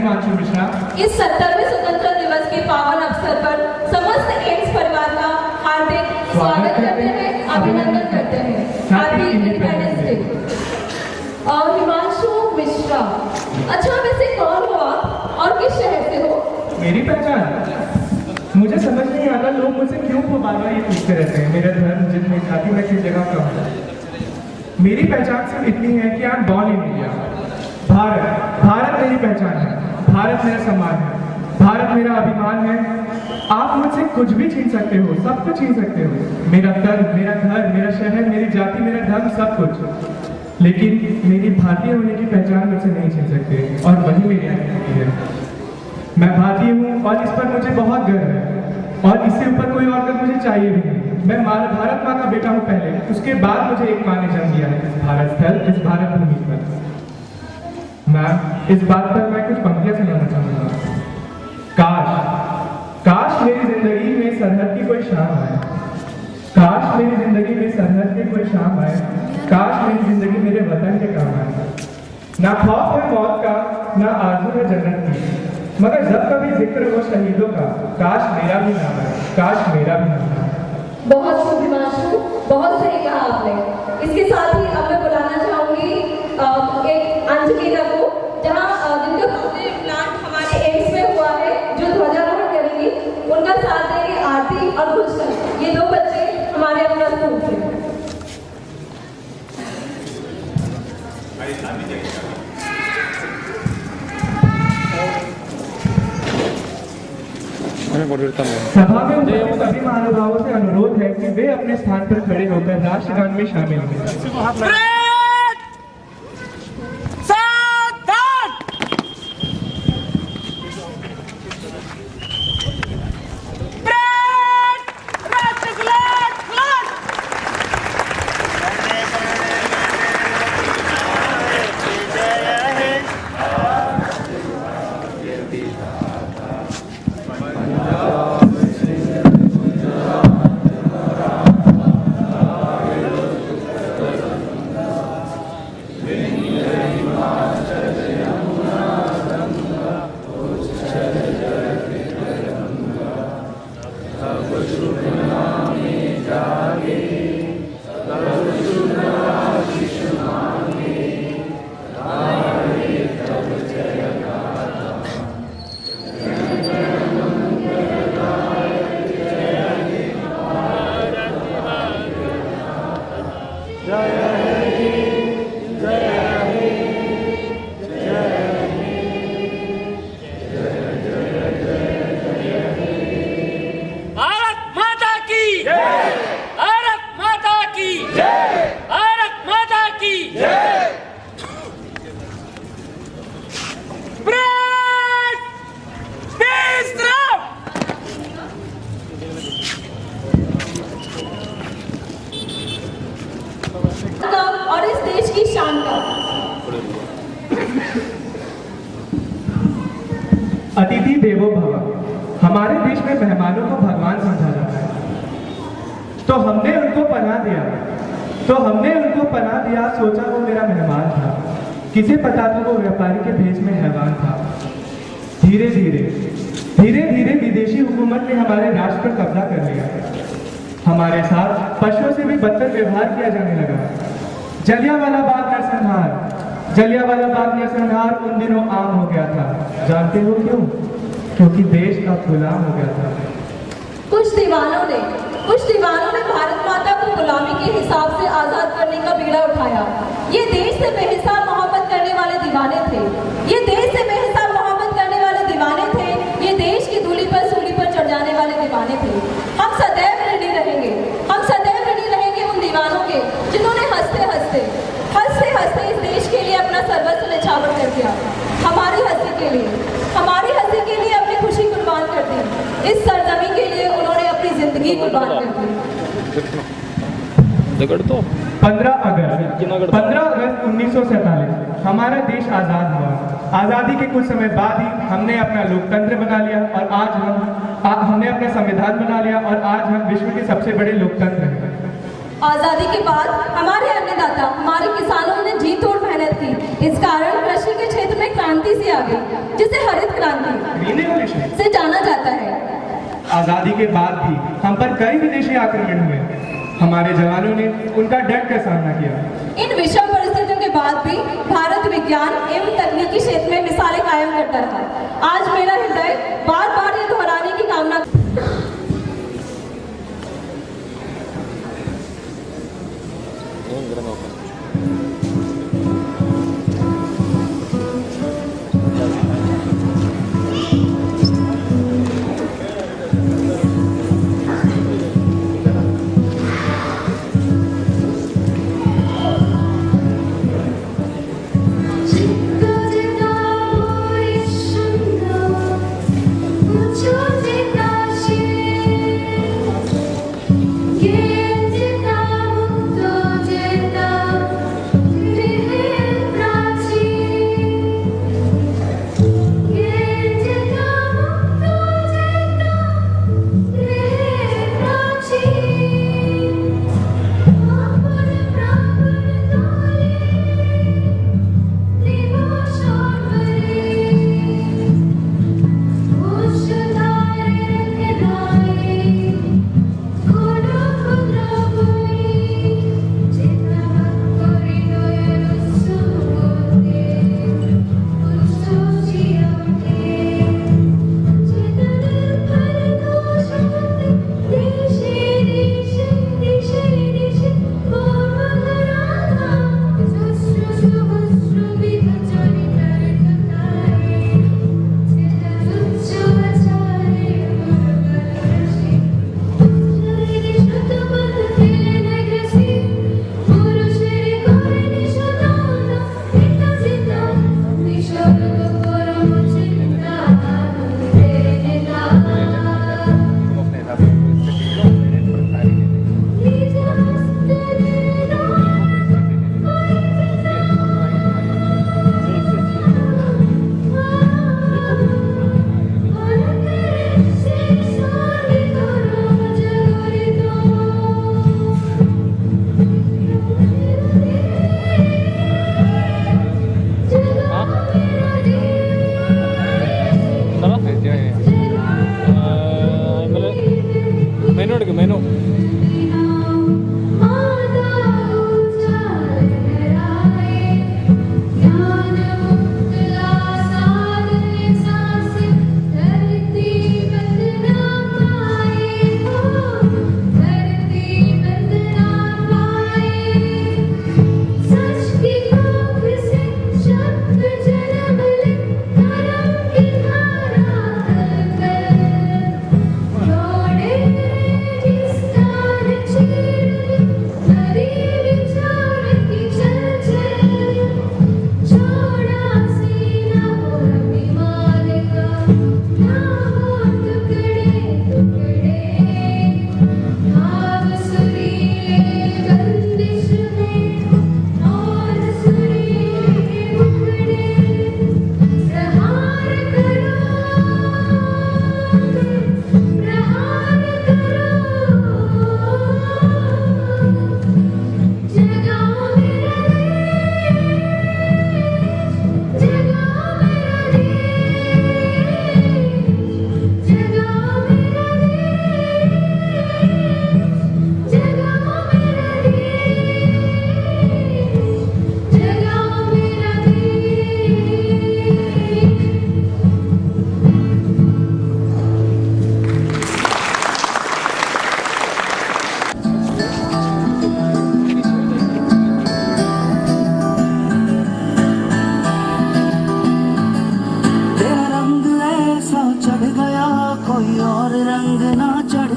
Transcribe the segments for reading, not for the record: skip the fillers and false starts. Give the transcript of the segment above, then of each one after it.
हिमांशु मिश्रा। इस 70वें स्वतंत्रता दिवस के पावन अवसर पर समस्त एम्स परिवार का हार्दिक स्वागत करते हैं, अभिनंदन करते हैं। Happy independence day. और हिमांशु मिश्रा, अच्छा वैसे कौन हो आप और किस शहर से हो? मेरी पहचान मुझे समझ नहीं आता, लोग मुझसे क्यों बार-बार ये पूछते रहते हैं मेरा धर्म, जिन में जाति, मैं किस जगह का हूँ। मेरी पहचान सिर्फ इतनी है कि I am born in India. Bharat मेरी पहचान है, भारत मेरा सम्मान है, भारत मेरा अभिमान है। आप मुझसे कुछ भी छीन सकते हो, सब कुछ छीन सकते हो, मेरा कर्म, मेरा घर, मेरा शहर, मेरी जाति, मेरा धर्म, सब कुछ, लेकिन मेरी भारतीय होने की पहचान मुझसे नहीं छीन सकते, और वही मेरी आइडेंटिटी है। मैं भारतीय हूँ और इस पर मुझे बहुत गर्व है, और इससे ऊपर कोई और गर्व मुझे चाहिए भी नहीं। मैं भारत माँ का बेटा हूँ पहले, उसके बाद मुझे एक माँ ने जन्म दिया है इस भारत स्थल, इस भारत भूमि पर। मैम, इस बात पर मैं कुछ पंक्तियां सुनाना चाहूँगा। काश मेरी जिंदगी में सरहद की कोई शाम आए, काश मेरी जिंदगी में सरहद की कोई शाम आए, काश मेरी जिंदगी मेरे वतन के काम आए। ना खौफ है मौत का, ना आरज़ू है जन्नत की, मगर जब कभी जिक्र हो शहीदों का, काश मेरा भी नाम है, काश मेरा भी नाम है। बहुत शुभ हिमांशु, बहुत सही कहा आपने। इसके साथ ही अब मैं बुलाना चाहूंगी एक अंजलिना को, जहाँ जिनका प्लांट हमारे एम्स में हुआ है, जो ध्वजारोहण करेंगी। उनका साथ देंगे आरती और गुलशन, ये दो बच्चे हमारे अपना स्कूल से। सभा में सभी महानुभावों से अनुरोध है कि वे अपने स्थान पर खड़े होकर राष्ट्रगान में शामिल हों। और इस देश की शान का। अतिथि देवो भव। हमारे देश में मेहमानों को भगवान समझा जाता है, तो हमने उनको पनाह दिया, सोचा वो मेरा मेहमान था, किसे पता था वो व्यापारी के भेष में हैवान था। धीरे धीरे विदेशी हुकूमत ने हमारे राष्ट्र पर कब्जा कर लिया, हमारे साथ पशुओं से भी बदतर व्यवहार किया जाने लगा। जलियांवाला बाग नरसंहार उन दिनों आम हो गया था। जानते हो क्यों? क्योंकि देश अब गुलाम हो गया था। कुछ दीवानों ने भारत माता को गुलामी के हिसाब से आजाद करने का बीड़ा उठाया। ये देश से बेहिसाब मोहब्बत करने वाले दीवाने थे, ये देश से बेहिसाब मोहब्बत करने वाले दीवाने थे, ये देश की धूली पर सूली पर चढ़ जाने वाले दीवाने थे। हम सदैव ऋणी रहेंगे उन दीवानों के, जिन्होंने हंसते हंसते इस देश के लिए अपना सर्वस्व न्यौछावर कर दिया। हमारी हंसी के लिए अपनी खुशी कुर्बान कर दी। इस सरजमी के लिए उन्होंने अपनी जिंदगी कुर्बान कर दी। 15 अगस्त 1947 हमारा देश आज़ाद हुआ। आज़ादी के कुछ समय बाद ही हमने अपना लोकतंत्र बना लिया, और आज हमने अपना संविधान बना लिया, और आज हम विश्व के सबसे बड़े लोकतंत्र हैं। आजादी के बाद हमारे अन्नदाता, हमारे किसानों ने जी तोड़ मेहनत की। इस कारण कृषि के क्षेत्र में क्रांति क्रांति सी आ गई, जिसे हरित क्रांति रिवॉल्यूशन से जाना जाता है। आजादी के बाद भी हम पर कई विदेशी आक्रमण हुए, हमारे जवानों ने उनका डट कर सामना किया। इन विषम परिस्थितियों के बाद भी भारत विज्ञान एवं तकनीकी क्षेत्र में मिसालें कायम करता रहा। आज मेरा हृदय बार बार ये दोहराने की कामना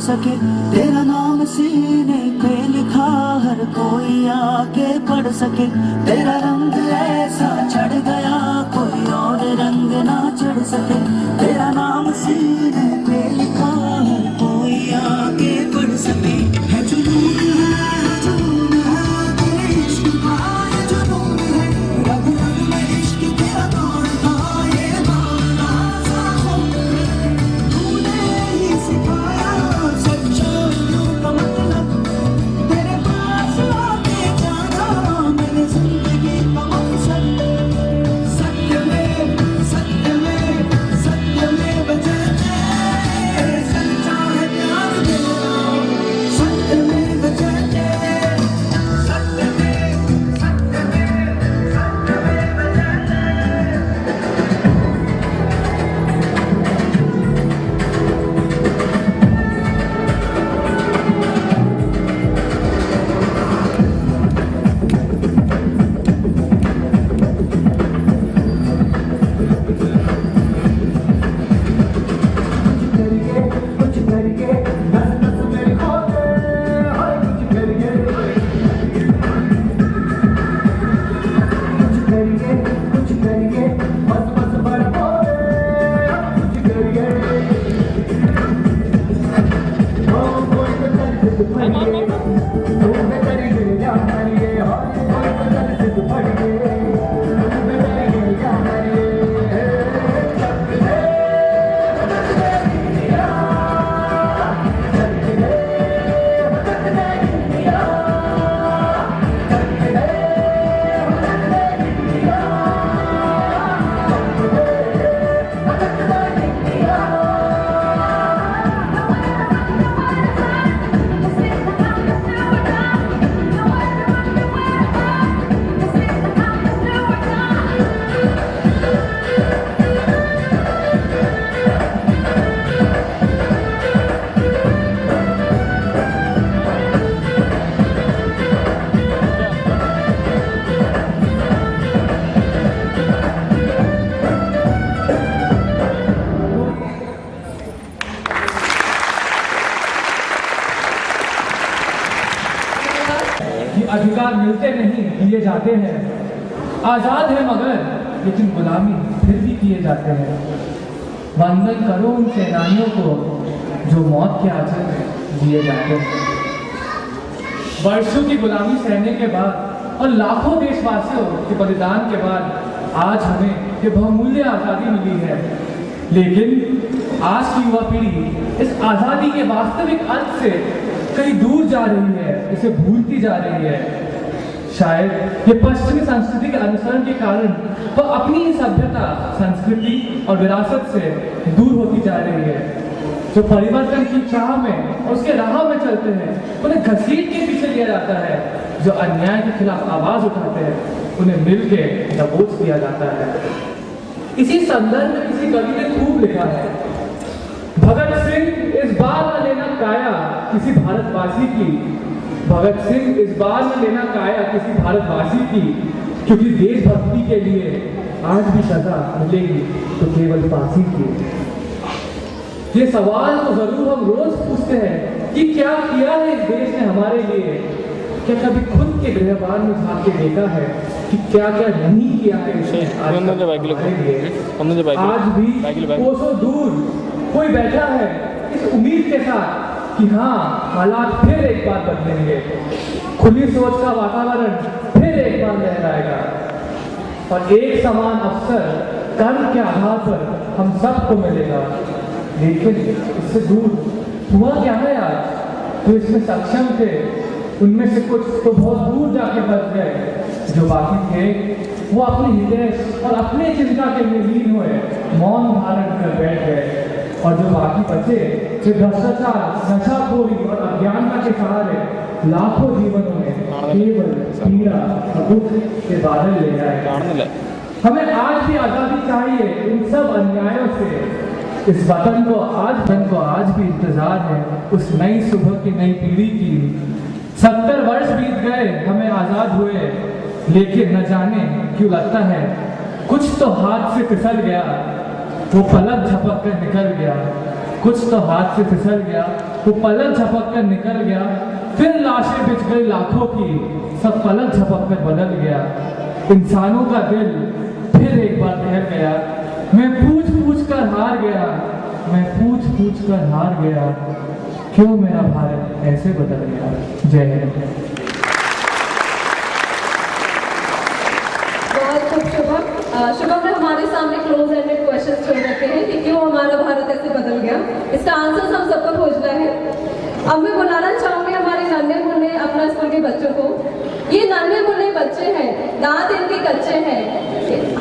सके, तेरा नाम सीने पे लिखा हर कोई आके पढ़ सके। तेरा रंग ऐसा चढ़ गया कोई और रंग ना चढ़ सके। तेरा नाम सीने पे लिखा हर कोई आके पढ़ सके। है जुनून है तेरे इश्क का, है जुनून है रग रग में इश्क तेरा दौड़ता ये दौड़ना साहो। तूने ही सिखाया सच्चा यूं का मतलब, तेरे पास आके जाना मैंने जिंदगी का मकसद। अधिकार मिलते नहीं, दिए जाते हैं। आजाद है मगर लेकिन गुलामी फिर भी किए जाते हैं। वंदन करो उन सेनानियों को जो मौत के आंचल में दिए जाते हैं। वर्षों की गुलामी सहने के बाद और लाखों देशवासियों के बलिदान के बाद आज हमें ये बहुमूल्य आज़ादी मिली है। लेकिन आज की युवा पीढ़ी इस आज़ादी के वास्तविक अर्थ से कहीं दूर जा रही है, इसे भूलती जा रही है। शायद ये पश्चिमी संस्कृति के अनुसरण के कारण वह अपनी ही सभ्यता, संस्कृति और विरासत से दूर होती जा रही है। जो परिवर्तन की चाह में और उसके राह में चलते हैं उन्हें घसीट के पीछे लिया जाता है। जो अन्याय के खिलाफ आवाज उठाते हैं उन्हें मिल के दबोच दिया जाता है। इसी संदर्भ में किसी कवि ने खूब लिखा है, भगत सिंह इस बार न लेना काया किसी भारतवासी की, भगत सिंह इस बार न लेना काया किसी भारतवासी की, क्योंकि देशभक्ति के लिए आज भी सजा मिलेगी तो केवल फांसी की। ये सवाल तो जरूर हम रोज पूछते हैं कि क्या किया है इस देश ने हमारे लिए। क्या कभी खुद के गृहवार में झांक के देखा है कि क्या क्या नहीं किया है इसने आज भी कोसों दूर कोई बैठा है इस उम्मीद के साथ कि हाँ, हालात फिर एक बार बदलेंगे, खुली सोच का वातावरण फिर एक बार लहराएगा और एक समान अवसर कर्म के आधार पर हम सबको मिलेगा। लेकिन इससे दूर हुआ क्या है आज? जो इसमें सक्षम थे उनमें से कुछ तो बहुत दूर जाके बच गए, जो बाकी थे वो अपने हृदय और अपने चिंता के में लीन हुए, मौन धारण कर बैठ गए। और जो बाकी बचे वे भ्रष्टाचार, नशाखोरी और अज्ञानता के सहारे लाखों जीवनों में केवल पीड़ा और दुख के बादल ले आए। हमें आज भी आजादी चाहिए इन सब अन्यायों से। इस वतन को आज भी इंतजार है उस नई सुबह की, नई पीढ़ी की। 70 वर्ष बीत गए हमें आजाद हुए, लेकिन न जाने क्यों लगता है कुछ तो हाथ से फिसल गया, वो पलक झपक कर निकल गया। कुछ तो हाथ से फिसल गया, वो पलक झपक कर निकल गया। फिर लाशें बिछ गई लाखों की, सब पलक झपक कर बदल गया। इंसानों का दिल फिर एक बार ठहर गया। मैं पूछ पूछ कर हार गया, मैं पूछ पूछ कर हार गया, क्यों मेरा भारत ऐसे बदल गया। जय हिंद। बहुत खूब शुभम। शुभम ने हमारे सामने क्लोज एंडेड क्वेश्चन छोड़ रखे हैं कि क्यों हमारा भारत ऐसे बदल गया। इसका आंसर हम सबको खोजना है। अब मैं बुलाना चाहूंगी हमारे नन्हे मुन्ने अपना स्कूल के बच्चों को। ये नन्हे मुन्ने बच्चे हैं, दांत इनके कच्चे हैं।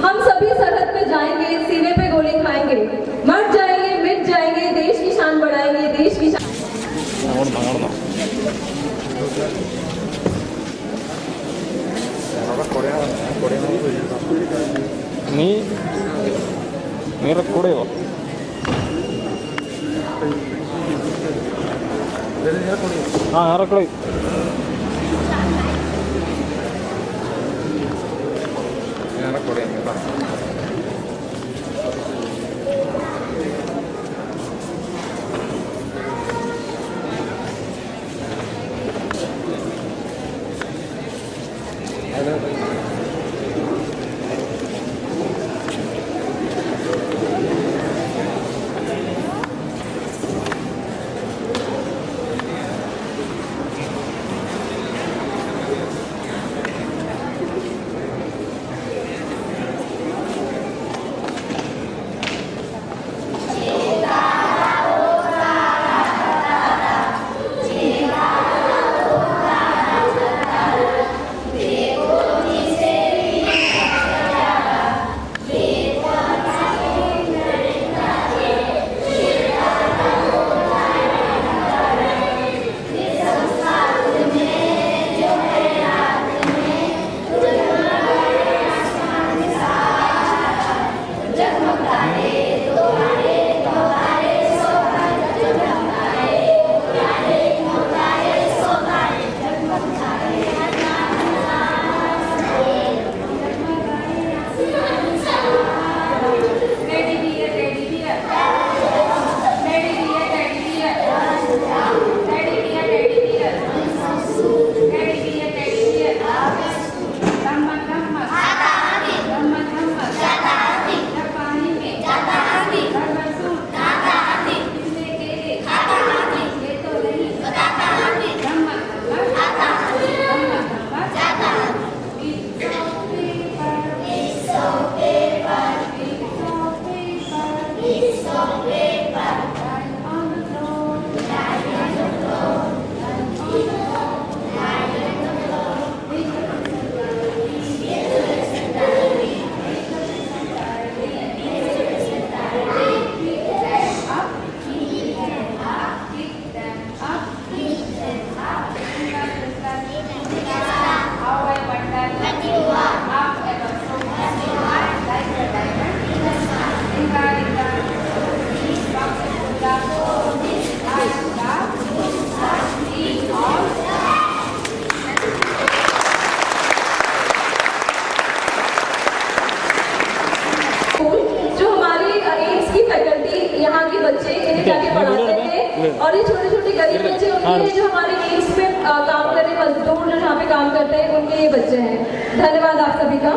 हम सभी सरहद पे जाएंगे, सीने पे गोली खाएंगे, मर जाएंगे, मिट जाएंगे, देश की शान बढ़ाएंगे, देश की शान। നീ റെക്കോർഡ് ചെയ്തോ? ആ ഞാൻ റെക്കോർഡ് ചെയ്തു. ഞാൻ റെക്കോർഡ് ചെയ്യാം. यहाँ के बच्चे इन्हें जाके पढ़ाते थे और ये छोटे छोटे गरीब बच्चे उनके लिए जो हमारे गेम्स में काम कर रहे मजदूर जो यहाँ पे काम करते हैं उनके ये बच्चे हैं। धन्यवाद आप सभी का।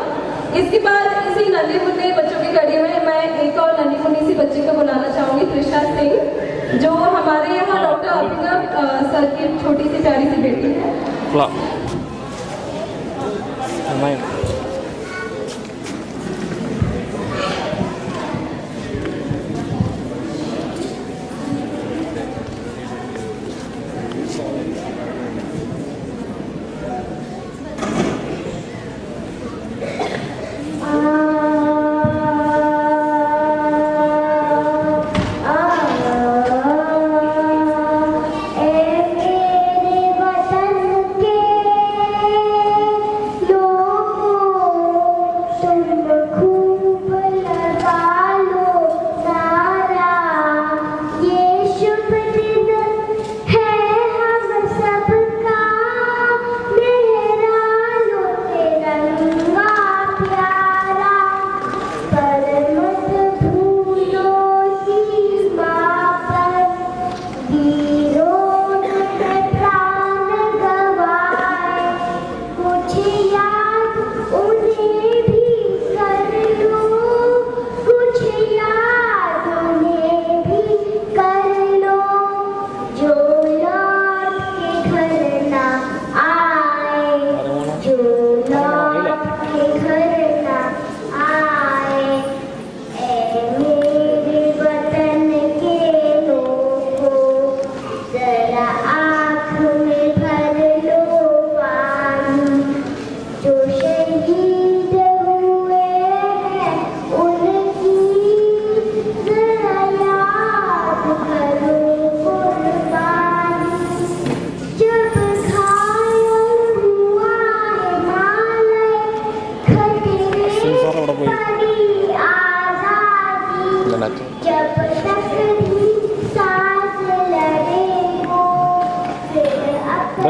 इसके बाद इसी नन्हे मुन्ने बच्चों की कड़ी में मैं एक और नन्ही मुन्नी सी बच्ची को बुलाना चाहूँगी, त्रिशा सिंह, जो हमारे यहाँ डॉक्टर अभिनव सर की छोटी सी प्यारी सी बेटी है।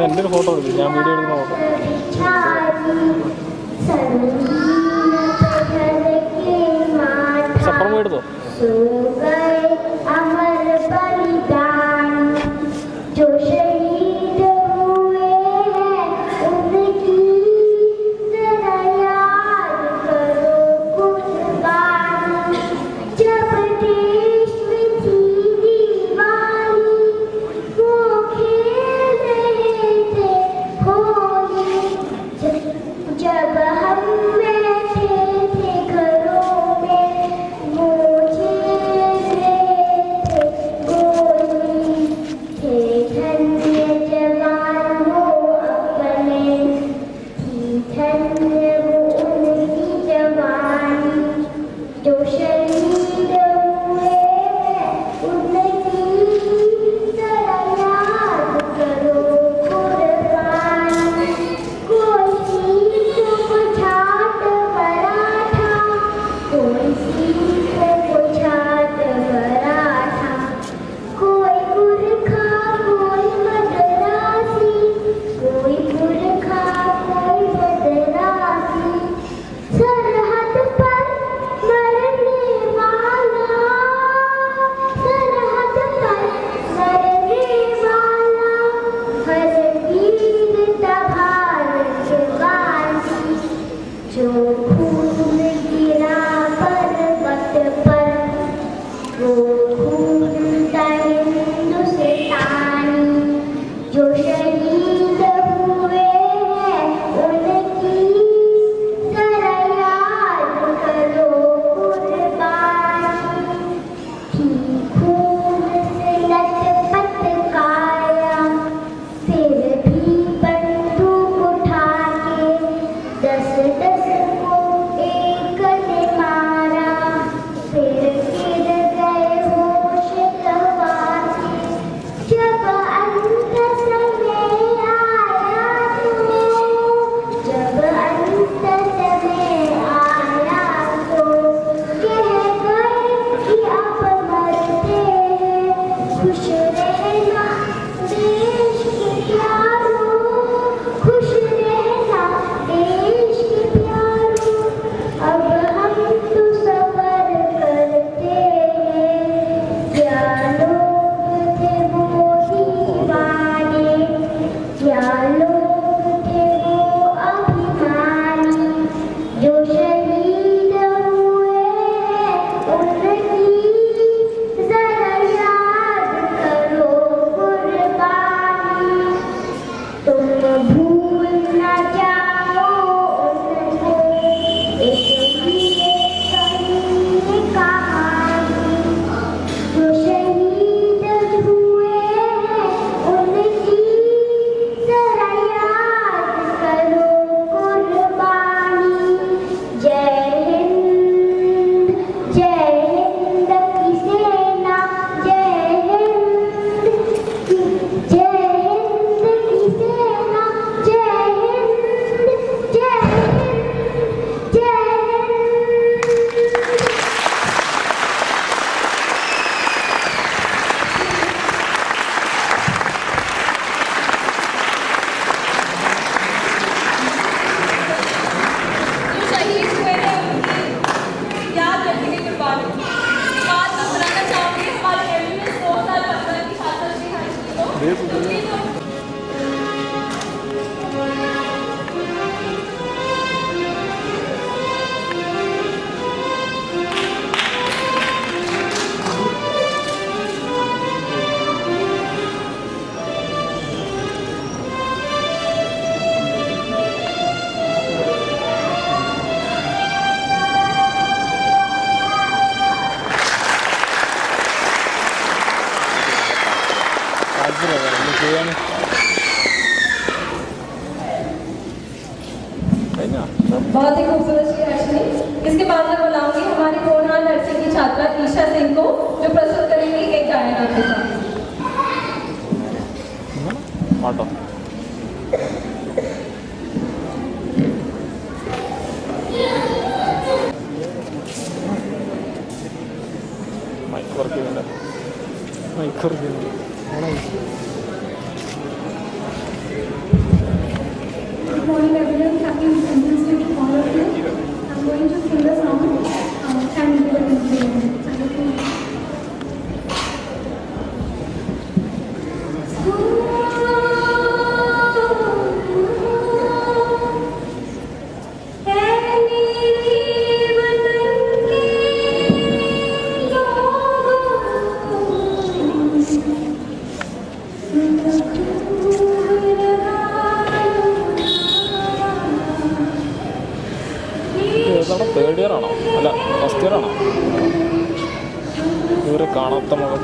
എൻ്റെ ഒരു ഫോട്ടോ എടുത്തു, ഞാൻ വീഡിയോ എടുക്കുന്ന ഫോട്ടോ. സപ്പറം പോയി എടുത്തോ? जो फूल गिरा पर्वत पर वेरी गुड मॉर्निंग। आज मैं बुलाना चाहूँगी हमारे एमबीबीएस 2015 की छात्रा श्री हर्षिनी को। बहुत ही खूबसूरत श्री हर्षिनी। इसके बाद मैं बुलाऊंगी हमारी कोरहान नर्सिंग की छात्रा ईशा सिंह को, जो प्रस्तुत करेंगी एक गायन के साथ। Good morning everyone, happy Independence Day to all of you. I'm going to sing the song and Independence Day. Third year ആണോ അല്ല ഫസ്റ്റ് ഇയർ ആണോ ഇവരെ കാണാത്ത മുഖം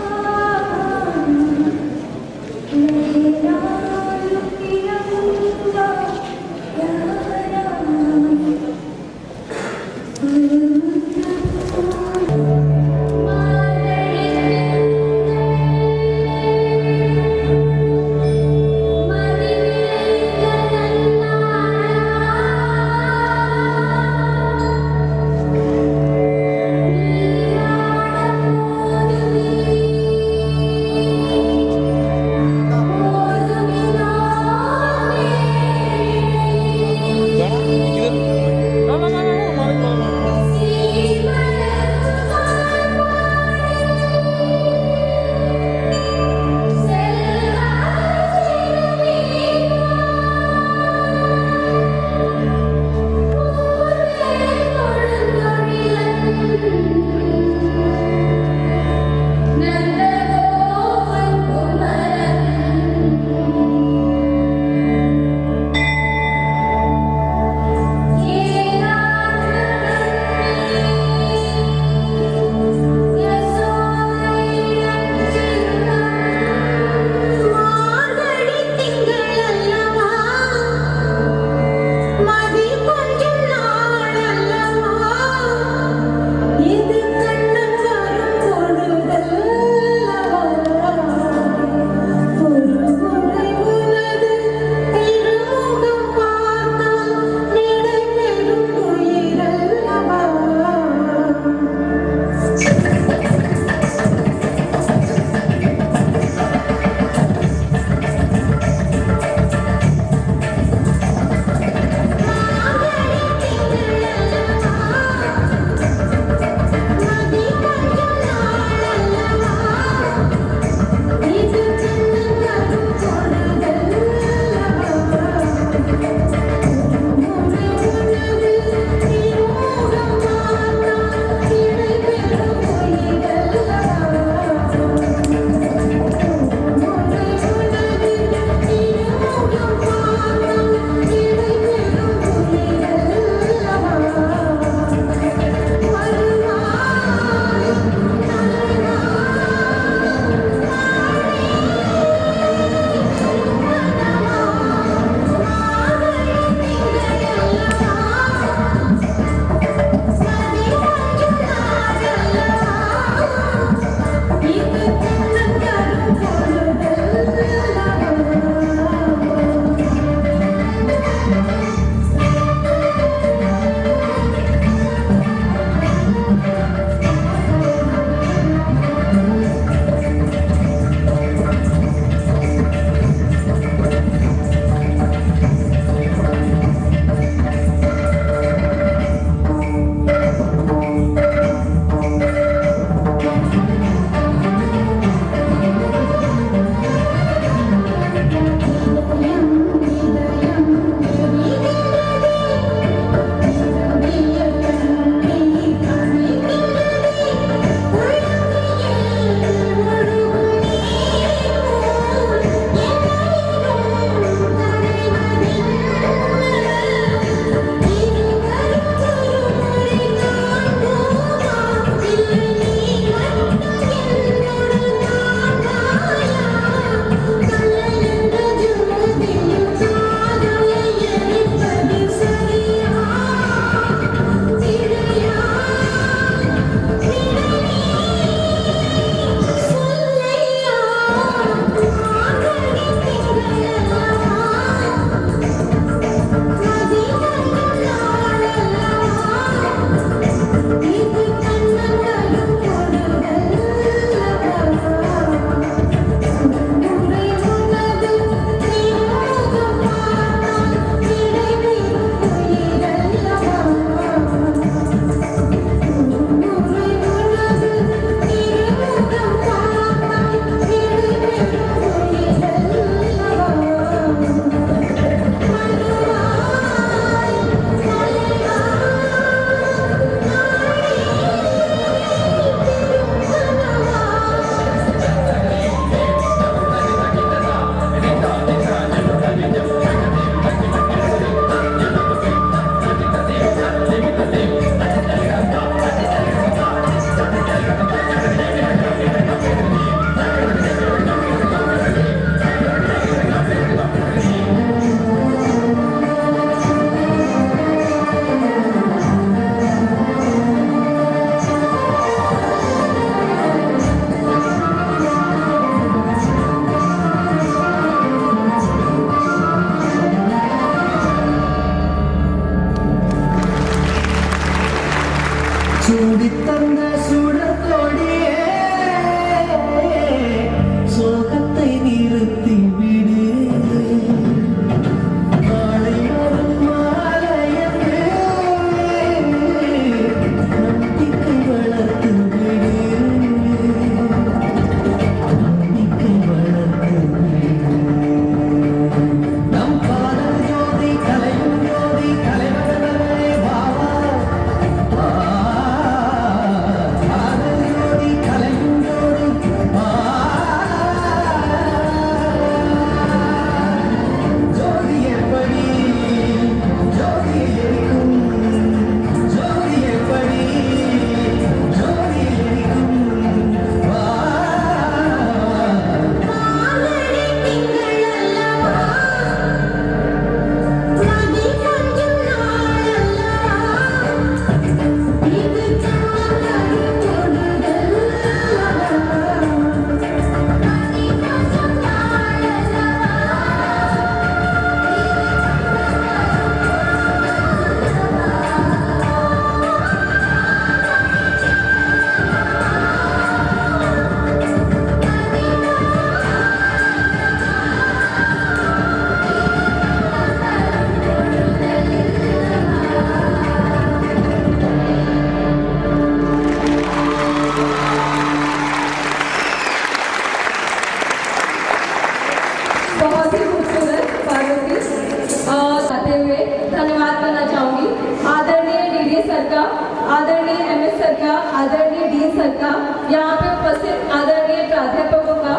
आदरणीय डीन सर का, यहाँ पे उपस्थित आदरणीय प्राध्यापकों का,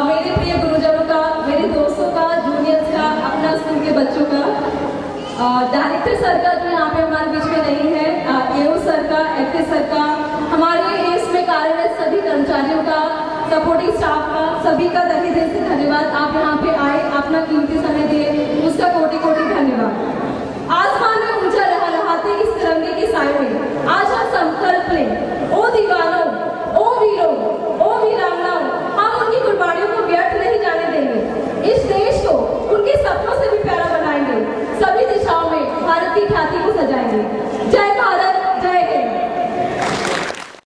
मेरे प्रिय गुरुजनों का, मेरे दोस्तों का, जूनियर्स का, अपना स्कूल के बच्चों का, डायरेक्टर सर का जो यहाँ पे हमारे बीच में नहीं है, एओ सर का, एफए सर का, हमारे इसमें कार्यरत सभी कर्मचारियों का, सपोर्टिंग स्टाफ का, सभी का तहे दिल से धन्यवाद। आप यहाँ पे आए, अपना कीमती समय दिए, उसका कोटि कोटि धन्यवाद। आसमान में ऊंचा लहराते इस तिरंगे के साए में आज हम संकल्प लें